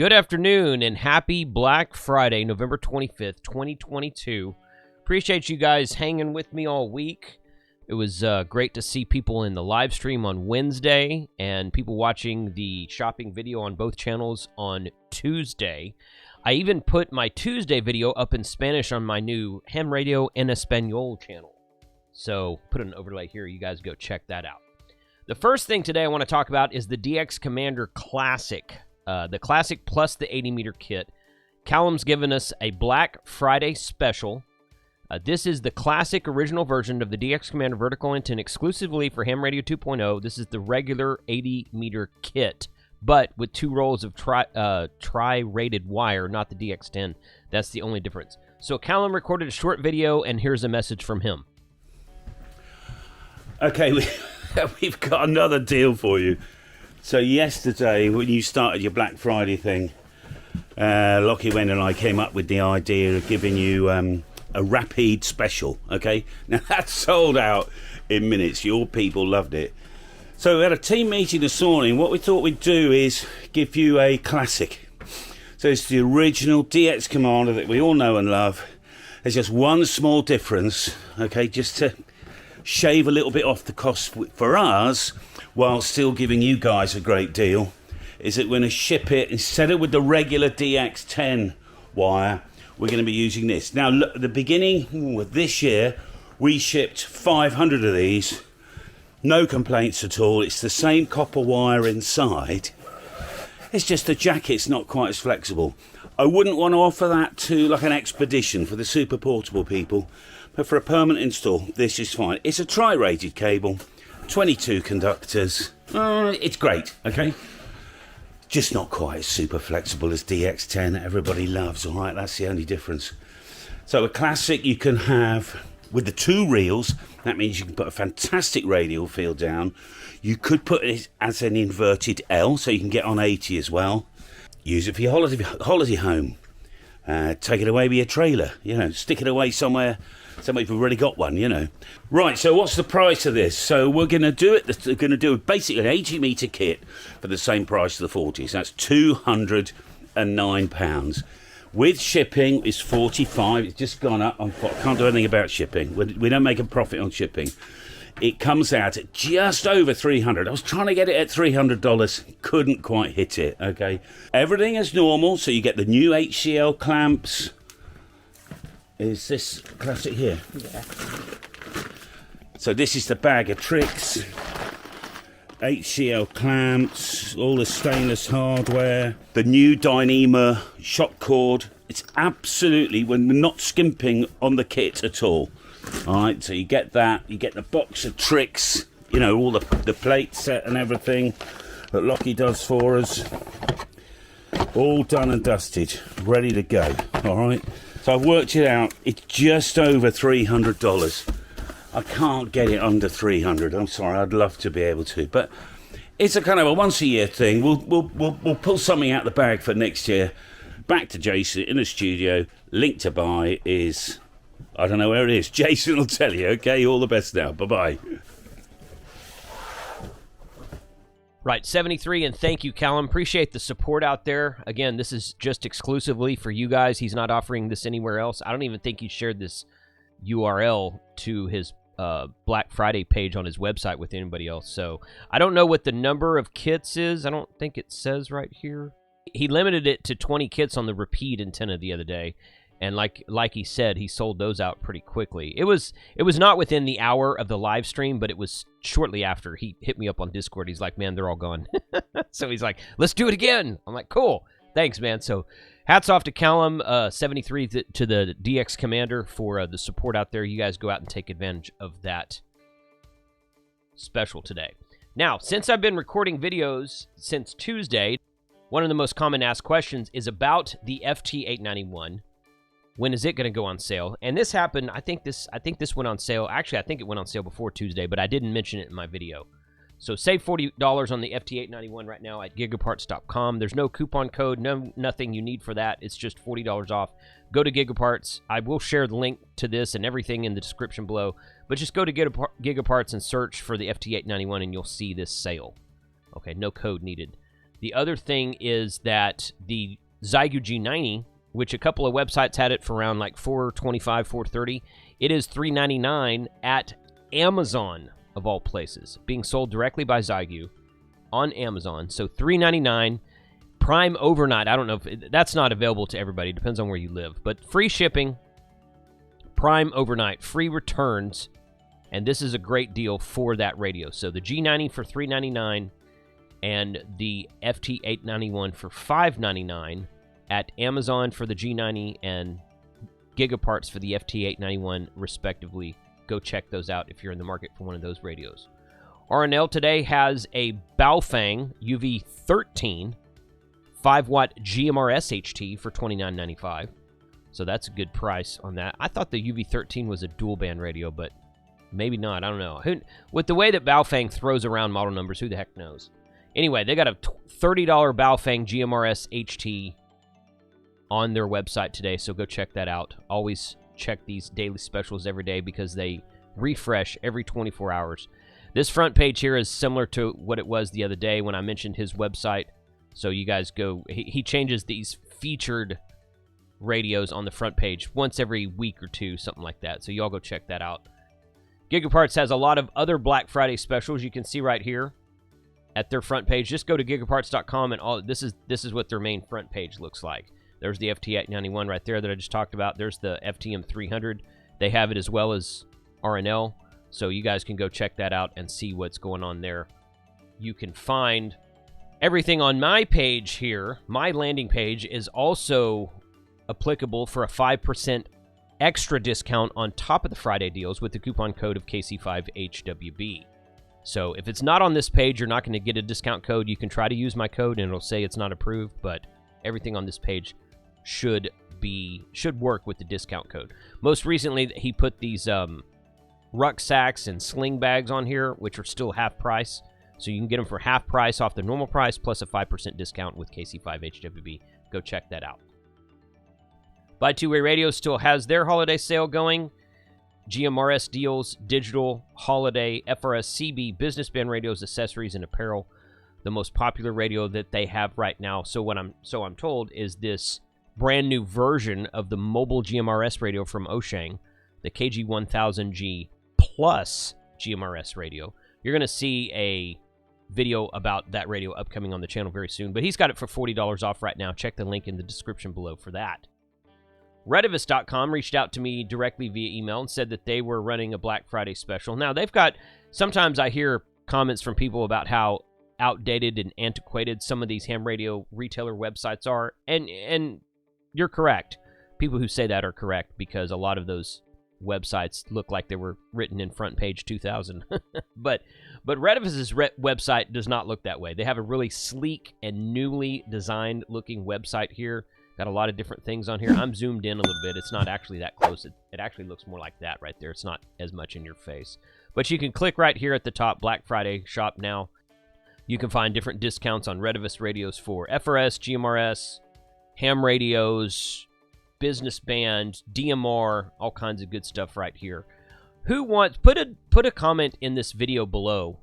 Good afternoon and happy Black Friday, November 25th, 2022. Appreciate you guys hanging with me all week. It was great to see people in the live stream on Wednesday and people watching the shopping video on both channels on Tuesday. I even put my Tuesday video up in Spanish on my new Ham Radio en Español channel. So put an overlay here. You guys go check that out. The first thing today I want to talk about is the DX Commander Classic. The Classic plus the 80-meter kit. Callum's given us a Black Friday special. This is the Classic original version of the DX Commander Vertical Antenna exclusively for Ham Radio 2.0. This is the regular 80-meter kit, but with 2 rolls of tri-rated wire, not the DX10. That's the only difference. So Callum recorded a short video, and here's a message from him. Okay, we've got another deal for you. So yesterday, when you started your Black Friday thing, Lockie Wen and I came up with the idea of giving you a Rapide special, okay? Now, that's sold out in minutes. Your people loved it. So we had a team meeting this morning. What we thought we'd do is give you a Classic. So it's the original DX Commander that we all know and love. There's just one small difference, okay, just to shave a little bit off the cost for us, while still giving you guys a great deal, is that we're going to ship it, instead of with the regular DX10 wire, we're going to be using this. Now, look, at the beginning of this year, we shipped 500 of these. No complaints at all. It's the same copper wire inside. It's just the jacket's not quite as flexible. I wouldn't want to offer that to like an expedition for the super portable people, but for a permanent install, this is fine. It's a tri-rated cable. 22 conductors. It's great, okay? Just not quite as super flexible as DX10 that everybody loves, all right? That's the only difference. So a Classic you can have with the 2 reels. That means you can put a fantastic radial field down. You could put it as an inverted L, so you can get on 80 as well. Use it for your holiday home. Take it away with your trailer. You know, stick it away somewhere. Somebody who've already got one, you know. Right, so what's the price of this? So we're going to do it. We're going to do basically an 80-meter kit for the same price as the 40s. That's £209. With shipping, it's $45. It's just gone up. I can't do anything about shipping. We don't make a profit on shipping. It comes out at just over $300. I was trying to get it at $300. Couldn't quite hit it, okay? Everything is normal, so you get the new HCL clamps. Is this Classic here? Yeah. So this is the bag of tricks. HCL clamps, all the stainless hardware, the new Dyneema shock cord. It's absolutely, we're not skimping on the kit at all. All right, so you get that. You get the box of tricks, you know, all the plate set and everything that Lockie does for us. All done and dusted, ready to go, all right? So I've worked it out. It's just over $300. I can't get it under $300. I'm sorry. I'd love to be able to, but it's a kind of a once-a-year thing. We'll pull something out the bag for next year. Back to Jason in the studio. Link to buy is, I don't know where it is. Jason will tell you. Okay. All the best now. Bye-bye. Right, 73, and thank you, Callum. Appreciate the support out there. Again, this is just exclusively for you guys. He's not offering this anywhere else. I don't even think he shared this URL to his Black Friday page on his website with anybody else. So I don't know what the number of kits is. I don't think it says right here. He limited it to 20 kits on the Repeat antenna the other day. And like he said, he sold those out pretty quickly. It was not within the hour of the live stream, but it was shortly after. He hit me up on Discord. He's like, man, they're all gone. So he's like, let's do it again. I'm like, cool. Thanks, man. So hats off to Callum, 73 to the DX Commander for the support out there. You guys go out and take advantage of that special today. Now, since I've been recording videos since Tuesday, one of the most common asked questions is about the FT891. When is it going to go on sale? And this happened, I think this went on sale. Actually, I think it went on sale before Tuesday, but I didn't mention it in my video. So save $40 on the FT891 right now at GigaParts.com. There's no coupon code, nothing you need for that. It's just $40 off. Go to GigaParts. I will share the link to this and everything in the description below. But just go to GigaParts and search for the FT891 and you'll see this sale. Okay, no code needed. The other thing is that the Zygu G90, which a couple of websites had it for around like $425, $430, it is $399 at Amazon, of all places, being sold directly by Zygu on Amazon. So $399, Prime overnight. I don't know if that's not available to everybody. It depends on where you live. But free shipping, Prime overnight, free returns, and this is a great deal for that radio. So the G90 for $399 and the FT891 for $599 at Amazon for the G90 and GigaParts for the FT891 respectively. Go check those out if you're in the market for one of those radios. RNL today has a Baofang UV13 5-watt GMRS HT for $29.95. So that's a good price on that. I thought the UV13 was a dual band radio, but maybe not. I don't know. With the way that Baofang throws around model numbers, who the heck knows? Anyway, they got a $30 Baofang GMRS HT on their website today, so go check that out. Always check these daily specials every day because they refresh every 24 hours. This front page here is similar to what it was the other day when I mentioned his website. So you guys go, he changes these featured radios on the front page once every week or two, something like that. So y'all go check that out. GigaParts has a lot of other Black Friday specials you can see right here at their front page. Just go to gigaparts.com and all this is what their main front page looks like. There's the FT891 right there that I just talked about. There's the FTM300. They have it as well as RNL. So you guys can go check that out and see what's going on there. You can find everything on my page here. My landing page is also applicable for a 5% extra discount on top of the Friday deals with the coupon code of KC5HWB. So if it's not on this page, you're not going to get a discount code. You can try to use my code and it'll say it's not approved, but everything on this page should work with the discount code. Most recently, he put these rucksacks and sling bags on here, which are still half price. So you can get them for half price off the normal price plus a 5% discount with KC5HWB. Go check that out. Buy TwoWay Radio still has their holiday sale going. GMRS deals, digital, holiday, FRS, CB, business band radios, accessories, and apparel. The most popular radio that they have right now, so I'm told, is this brand new version of the mobile GMRS radio from Oshang, the KG1000G Plus GMRS radio. You're going to see a video about that radio upcoming on the channel very soon, but he's got it for $40 off right now. Check the link in the description below for that. Redivus.com reached out to me directly via email and said that they were running a Black Friday special. Now, they've got, sometimes I hear comments from people about how outdated and antiquated some of these ham radio retailer websites are, and you're correct. People who say that are correct because a lot of those websites look like they were written in front page 2000. but Redivus's website does not look that way. They have a really sleek and newly designed looking website here. Got a lot of different things on here. I'm zoomed in a little bit. It's not actually that close. It actually looks more like that right there. It's not as much in your face. But you can click right here at the top, Black Friday Shop Now. You can find different discounts on Redivus radios for FRS, GMRS, ham radios, business band, DMR, all kinds of good stuff right here. Who wants, put a comment in this video below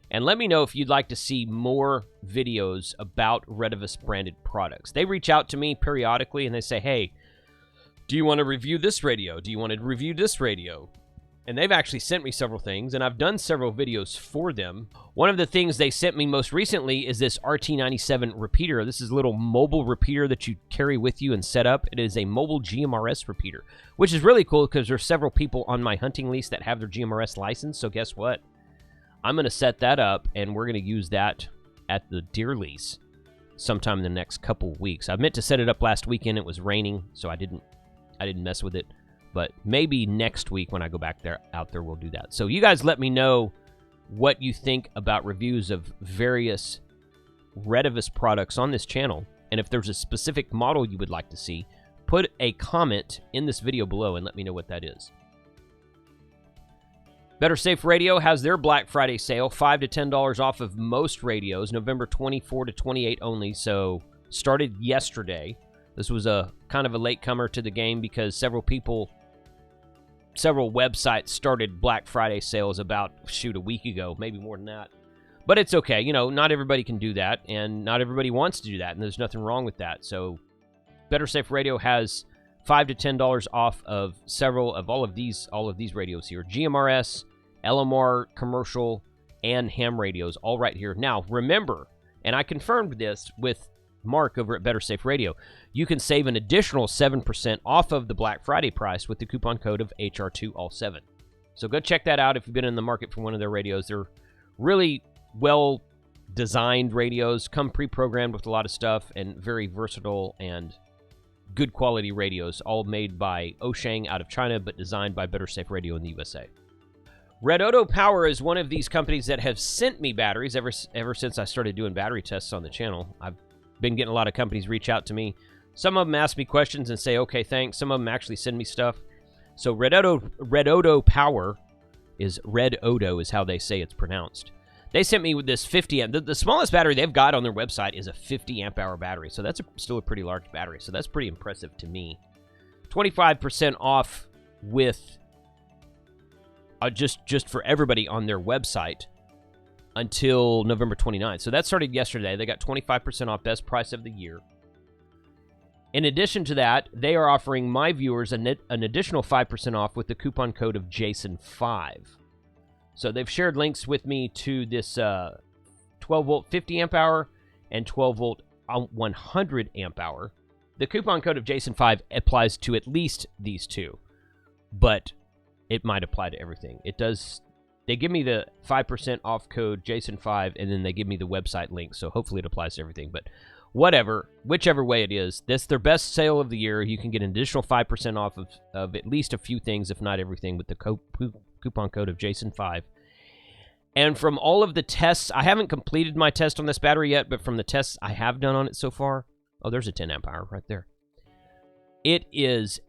and let me know if you'd like to see more videos about Redivus branded products. They reach out to me periodically and they say, hey, do you want to review this radio? Do you want to review this radio? And they've actually sent me several things, and I've done several videos for them. One of the things they sent me most recently is this RT97 repeater. This is a little mobile repeater that you carry with you and set up. It is a mobile GMRS repeater, which is really cool because there's several people on my hunting lease that have their GMRS license. So guess what? I'm going to set that up, and we're going to use that at the deer lease sometime in the next couple weeks. I meant to set it up last weekend. It was raining, so I didn't mess with it. But maybe next week when I go back out there, we'll do that. So you guys let me know what you think about reviews of various Redivus products on this channel. And if there's a specific model you would like to see, put a comment in this video below and let me know what that is. Better Safe Radio has their Black Friday sale, $5 to $10 off of most radios, November 24 to 28 only. So started yesterday. This was a kind of a latecomer to the game because several websites started Black Friday sales about, a week ago, maybe more than that. But it's okay. You know, not everybody can do that, and not everybody wants to do that, and there's nothing wrong with that. So Better Safe Radio has $5 to $10 off of several of all of these radios here. GMRS, LMR, commercial, and ham radios, all right here. Now, remember, and I confirmed this with Mark over at Better Safe Radio, you can save an additional 7% off of the Black Friday price with the coupon code of HR2All7. So go check that out if you've been in the market for one of their radios. They're really well-designed radios, come pre-programmed with a lot of stuff, and very versatile and good quality radios, all made by Oshang out of China, but designed by Better Safe Radio in the USA. Red Odo Power is one of these companies that have sent me batteries ever since I started doing battery tests on the channel. I've been getting a lot of companies reach out to me. Some of them ask me questions and say, okay, thanks. Some of them actually send me stuff. So Red Odo Power is Red Odo is how they say it's pronounced. They sent me with this 50 amp. The smallest battery they've got on their website is a 50 amp hour battery. So that's still a pretty large battery. So that's pretty impressive to me. 25% off with just for everybody on their website until November 29th. So that started yesterday. They got 25% off, best price of the year. In addition to that, they are offering my viewers an additional 5% off with the coupon code of Jason5. So they've shared links with me to this 12-volt 50 amp hour and 12-volt 100 amp hour. The coupon code of Jason5 applies to at least these two, but it might apply to everything. It does. They give me the 5% off code Jason5, and then they give me the website link, so hopefully it applies to everything. But whatever, whichever way it is, that's their best sale of the year. You can get an additional 5% off of at least a few things, if not everything, with the coupon code of Jason5. And from all of the tests, I haven't completed my test on this battery yet, but from the tests I have done on it so far, oh, there's a 10 amp hour right there. It is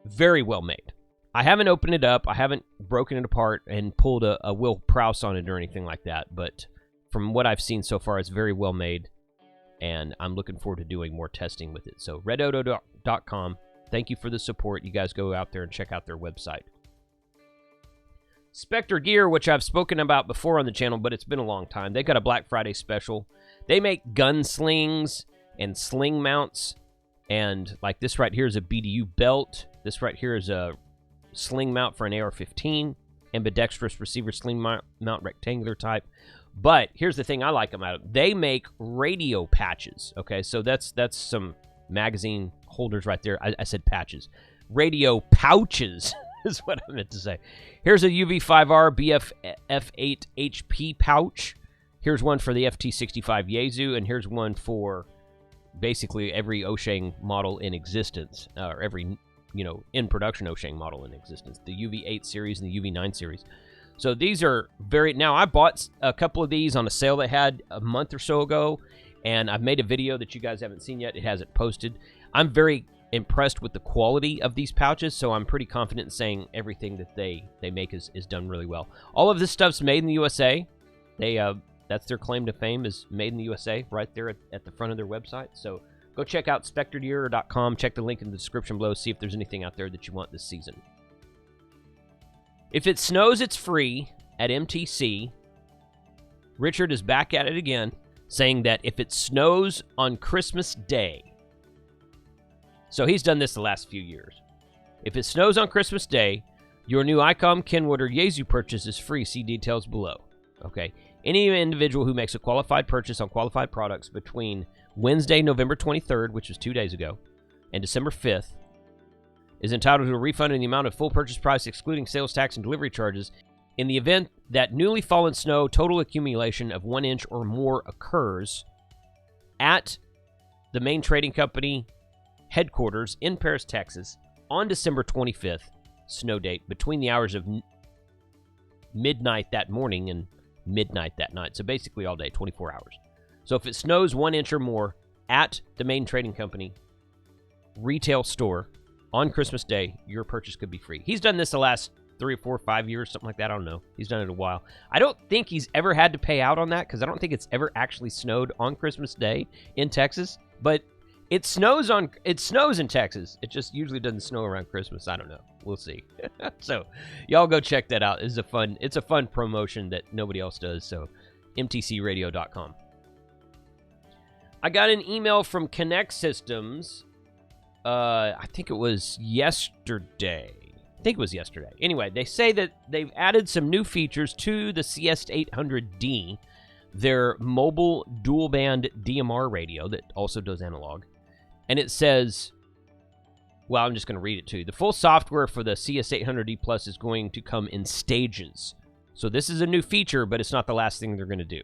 very well made. I haven't opened it up. I haven't broken it apart and pulled a Will Prowse on it or anything like that. But from what I've seen so far, it's very well made. And I'm looking forward to doing more testing with it. So redodo.com. Thank you for the support. You guys go out there and check out their website. Spectre Gear, which I've spoken about before on the channel, but it's been a long time. They got a Black Friday special. They make gun slings and sling mounts. And like this right here is a BDU belt. This right here is a sling mount for an AR-15, ambidextrous receiver sling mount, rectangular type. But here's the thing I like them out of. They make radio patches. Okay, so that's some magazine holders right there. I said patches. Radio pouches is what I meant to say. Here's a UV5R BF-F8 HP pouch. Here's one for the FT65 Yaesu, and here's one for basically every Oshang model in existence, or every in production Oshang model in existence, the UV8 series and the UV9 series. So these are now I bought a couple of these on a sale they had a month or so ago, and I've made a video that you guys haven't seen yet. It hasn't posted. I'm very impressed with the quality of these pouches, so I'm pretty confident in saying everything that they make is done really well. All of this stuff's made in the USA. That's their claim to fame, is made in the USA, right there at the front of their website. So go check out spectregear.com. Check the link in the description below. See if there's anything out there that you want this season. If it snows, it's free at MTC. Richard is back at it again, saying that if it snows on Christmas Day, so he's done this the last few years. If it snows on Christmas Day, your new ICOM, Kenwood, or Yaesu purchase is free. See details below. Okay. Any individual who makes a qualified purchase on qualified products between Wednesday, November 23rd, which was 2 days ago, and December 5th, is entitled to a refund in the amount of full purchase price, excluding sales tax and delivery charges. In the event that newly fallen snow total accumulation of 1 inch or more occurs at the main trading company headquarters in Paris, Texas, on December 25th, snow date, between the hours of midnight that morning and midnight that night. So basically all day, 24 hours. So if it snows 1 inch or more at the main trading company retail store on Christmas Day, your purchase could be free. He's done this the last 3 or 4 or 5 years, something like that. I don't know. He's done it a while. I don't think he's ever had to pay out on that, because I don't think it's ever actually snowed on Christmas Day in Texas. But it snows in Texas. It just usually doesn't snow around Christmas. I don't know. We'll see. So y'all go check that out. It's a fun promotion that nobody else does. So mtcradio.com. I got an email from Connect Systems. I think it was yesterday. Anyway, they say that they've added some new features to the CS800D, their mobile dual-band DMR radio that also does analog. And it says, well, I'm just going to read it to you. The full software for the CS800D Plus is going to come in stages. So this is a new feature, but it's not the last thing they're going to do.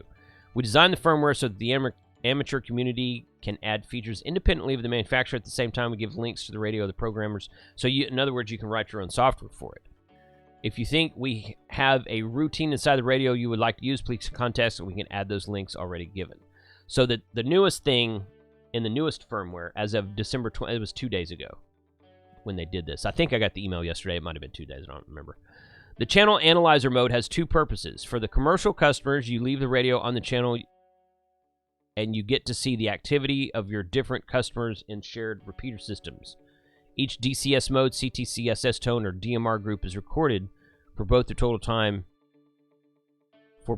We designed the firmware so that the amateur community can add features independently of the manufacturer. At the same time, we give links to the radio of the programmers. So in other words, you can write your own software for it. If you think we have a routine inside the radio you would like to use, please contact us and we can add those links already given. So the newest thing in the newest firmware, as of December 20, it was 2 days ago when they did this. I think I got the email yesterday. It might have been 2 days. I don't remember. The channel analyzer mode has two purposes. For the commercial customers, you leave the radio on the channel and you get to see the activity of your different customers in shared repeater systems. Each DCS mode, CTCSS tone, or DMR group is recorded for both the total time for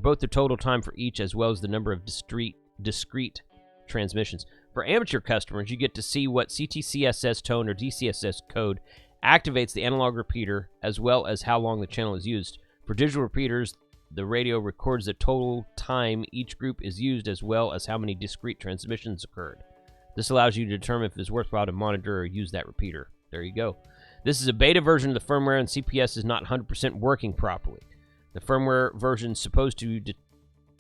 each, as well as the number of discrete transmissions. For amateur customers, you get to see what CTCSS tone or DCSS code activates the analog repeater, as well as how long the channel is used. For digital repeaters, the radio records the total time each group is used, as well as how many discrete transmissions occurred. This allows you to determine if it's worthwhile to monitor or use that repeater. There you go. This is a beta version of the firmware, and CPS is not 100% working properly. The firmware version is supposed to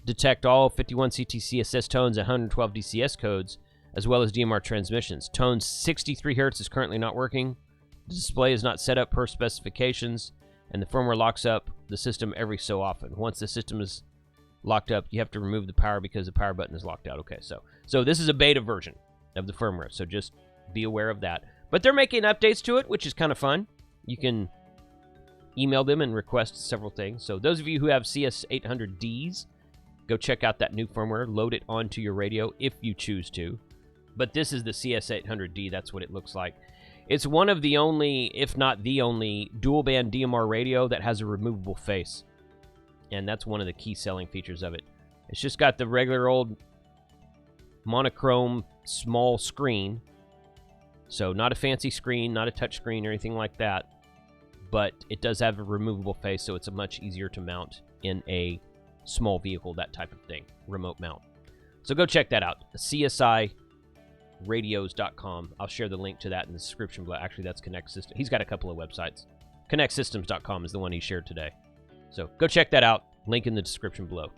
detect all 51 CTCSS tones and 112 DCS codes, as well as DMR transmissions. Tone 63 Hz is currently not working. The display is not set up per specifications, and the firmware locks up the system every so often. Once the system is locked up, you have to remove the power because the power button is locked out. Okay, so this is a beta version of the firmware, so just be aware of that. But they're making updates to it, which is kind of fun. You can email them and request several things. So those of you who have CS800Ds, go check out that new firmware. Load it onto your radio if you choose to. But this is the CS800D. That's what it looks like. It's one of the only, if not the only, dual-band DMR radio that has a removable face. And that's one of the key selling features of it. It's just got the regular old monochrome small screen. So not a fancy screen, not a touch screen or anything like that. But it does have a removable face, so it's a much easier to mount in a small vehicle, that type of thing. Remote mount. So go check that out. CSIRadios.com. I'll share the link to that in the description below. Actually, that's Connect Systems. He's got a couple of websites. ConnectSystems.com is the one he shared today. So go check that out. Link in the description below.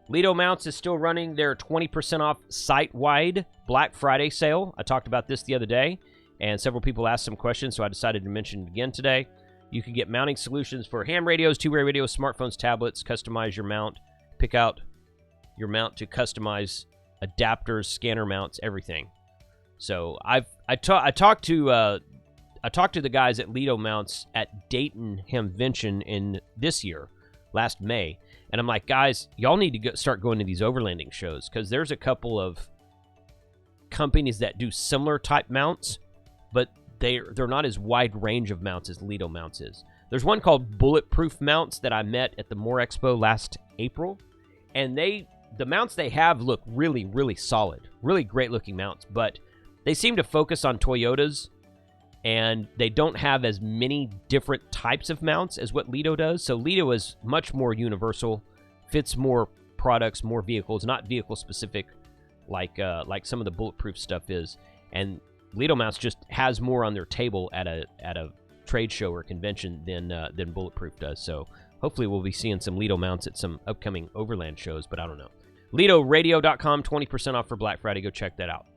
Lido Mounts is still running their 20% off site-wide Black Friday sale. I talked about this the other day, and several people asked some questions, so I decided to mention it again today. You can get mounting solutions for ham radios, two-way radios, smartphones, tablets, customize your mount, pick out your mount to customize adapters, scanner mounts, everything. So I talked to the guys at Lido Mounts at Dayton Hamvention in this year, last May, and I'm like, guys, y'all need to start going to these overlanding shows, because there's a couple of companies that do similar type mounts, but they're not as wide range of mounts as Lido Mounts is. There's one called Bulletproof Mounts that I met at the More Expo last April, and the mounts they have look really, really solid, really great looking mounts, but they seem to focus on Toyotas, and they don't have as many different types of mounts as what Lido does. So Lido is much more universal, fits more products, more vehicles, not vehicle specific like some of the Bulletproof stuff is. And Lido Mounts just has more on their table at a trade show or convention than Bulletproof does. So hopefully we'll be seeing some Lido Mounts at some upcoming overland shows, but I don't know. LidoRadio.com, 20% off for Black Friday. Go check that out.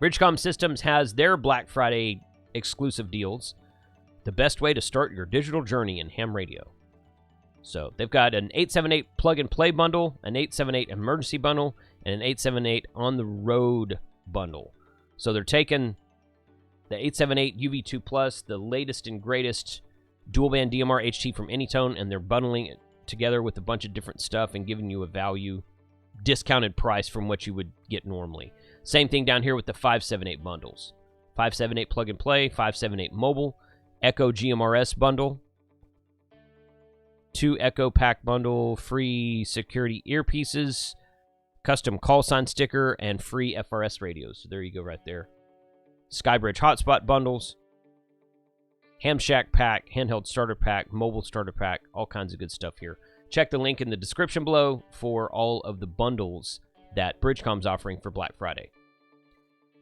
Ridgecom Systems has their Black Friday exclusive deals. The best way to start your digital journey in ham radio. So they've got an 878 plug-and-play bundle, an 878 emergency bundle, and an 878 on-the-road bundle. So they're taking the 878 UV2 Plus, the latest and greatest dual-band DMR HT from Anytone, and they're bundling it together with a bunch of different stuff and giving you a value discounted price from what you would get normally. Same thing down here with the 578 bundles. 578 plug-and-play, 578 mobile, Echo GMRS bundle. 2 Echo Pack bundle, free security earpieces, custom call sign sticker, and free FRS radios. So there you go right there. Skybridge hotspot bundles, Ham Shack pack, handheld starter pack, mobile starter pack, all kinds of good stuff here. Check the link in the description below for all of the bundles that Bridgecom's offering for Black Friday.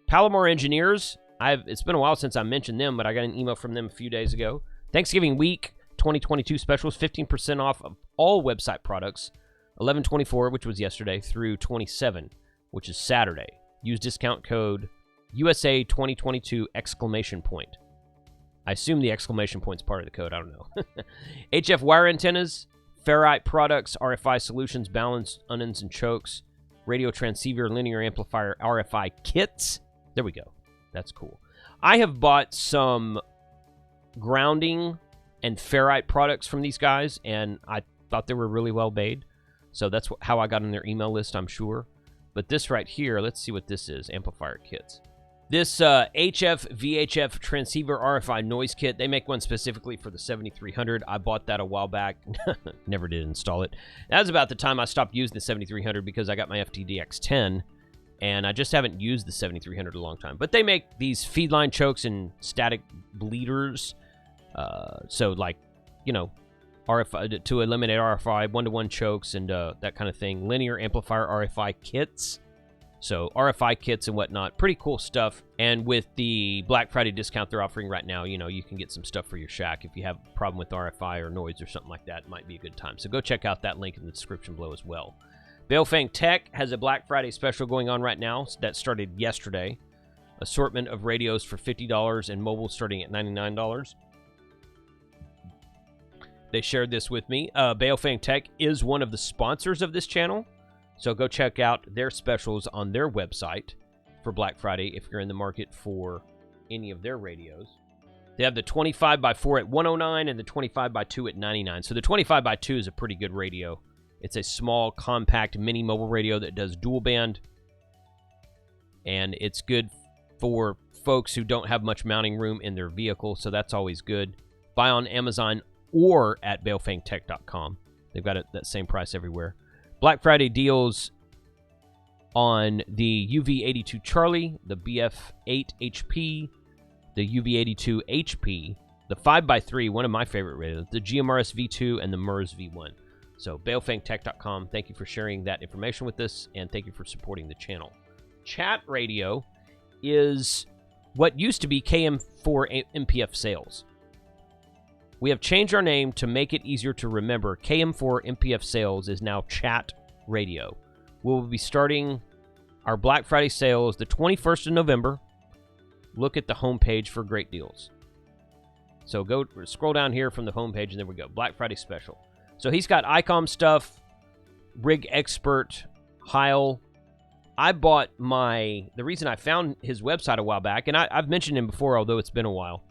Palomar Engineers, it's been a while since I mentioned them, but I got an email from them a few days ago. Thanksgiving week 2022 specials, 15% off of all website products, 11/24, which was yesterday, through 27, which is Saturday. Use discount code USA 2022 ! I assume the exclamation point's part of the code. I don't know. HF wire antennas, ferrite products, RFI solutions, balance, unends and chokes, radio transceiver, linear amplifier, RFI kits. There we go. That's cool. I have bought some grounding and ferrite products from these guys, and I thought they were really well made. So that's how I got on their email list, I'm sure. But this right here, let's see what this is. Amplifier kits. This HF VHF transceiver RFI noise kit, they make one specifically for the 7300. I bought that a while back. Never did install it. That was about the time I stopped using the 7300 because I got my FTDX10, and I just haven't used the 7300 in a long time. But they make these feedline chokes and static bleeders. So, like, you know, RFI to eliminate RFI, one-to-one chokes, and that kind of thing. Linear amplifier RFI kits. So RFI kits and whatnot, pretty cool stuff. And with the Black Friday discount they're offering right now, you know, you can get some stuff for your shack. If you have a problem with RFI or noise or something like that, it might be a good time. So go check out that link in the description below as well. Baofang Tech has a Black Friday special going on right now that started yesterday. Assortment of radios for $50 and mobile starting at $99. They shared this with me. Baofang Tech is one of the sponsors of this channel. So go check out their specials on their website for Black Friday if you're in the market for any of their radios. They have the 25x4 at $109 and the 25x2 at $99. So the 25x2 is a pretty good radio. It's a small, compact, mini mobile radio that does dual band. And it's good for folks who don't have much mounting room in their vehicle, so that's always good. Buy on Amazon or at baofangtech.com. They've got that same price everywhere. Black Friday deals on the UV82 Charlie, the BF8 HP, the UV82 HP, the 5x3, one of my favorite radios, the GMRS V2, and the MERS V1. So baofangtech.com, thank you for sharing that information with us, and thank you for supporting the channel. Chat Radio is what used to be KM4 MPF Sales. We have changed our name to make it easier to remember. KM4 MPF Sales is now Chat Radio. We'll be starting our Black Friday sales the 21st of November. Look at the homepage for great deals. So go scroll down here from the homepage, and there we go. Black Friday special. So he's got ICOM stuff, Rig Expert, Heil. I bought the reason I found his website a while back, and I've mentioned him before, although it's been a while.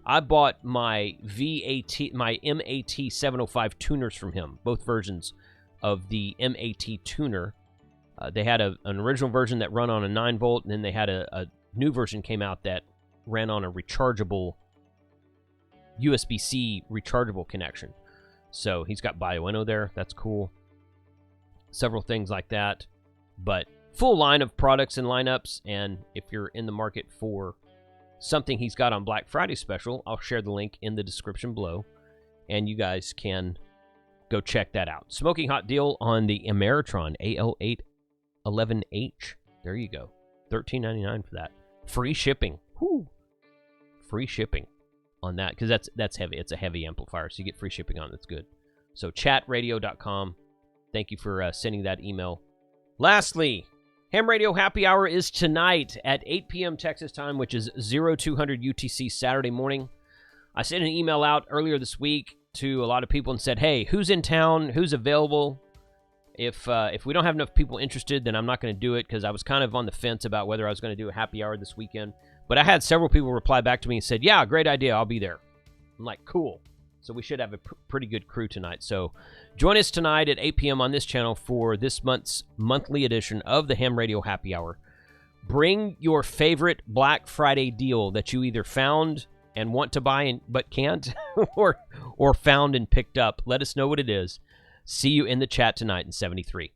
I bought my MAT 705 tuners from him, both versions of the MAT tuner. They had an original version that ran on a 9-volt, and then they had a new version came out that ran on a rechargeable USB-C rechargeable connection. So he's got Bioenno there. That's cool. Several things like that. But full line of products and lineups, and if you're in the market for something he's got on Black Friday special, I'll share the link in the description below, and you guys can go check that out. Smoking hot deal on the Ameritron AL811H. There you go. $13.99 for that. Free shipping. Whew. Free shipping on that, because that's heavy. It's a heavy amplifier, so you get free shipping on it. That's good. So chatradio.com. Thank you for sending that email. Lastly, Ham Radio Happy Hour is tonight at 8 p.m. Texas time, which is 0200 UTC Saturday morning. I sent an email out earlier this week to a lot of people and said, hey, who's in town? Who's available? If we don't have enough people interested, then I'm not going to do it, because I was kind of on the fence about whether I was going to do a happy hour this weekend. But I had several people reply back to me and said, yeah, great idea. I'll be there. I'm like, cool. So we should have a pretty good crew tonight. So join us tonight at 8 p.m. on this channel for this month's monthly edition of the Ham Radio Happy Hour. Bring your favorite Black Friday deal that you either found and want to buy but can't, or found and picked up, let us know what it is. See you in the chat tonight in 73.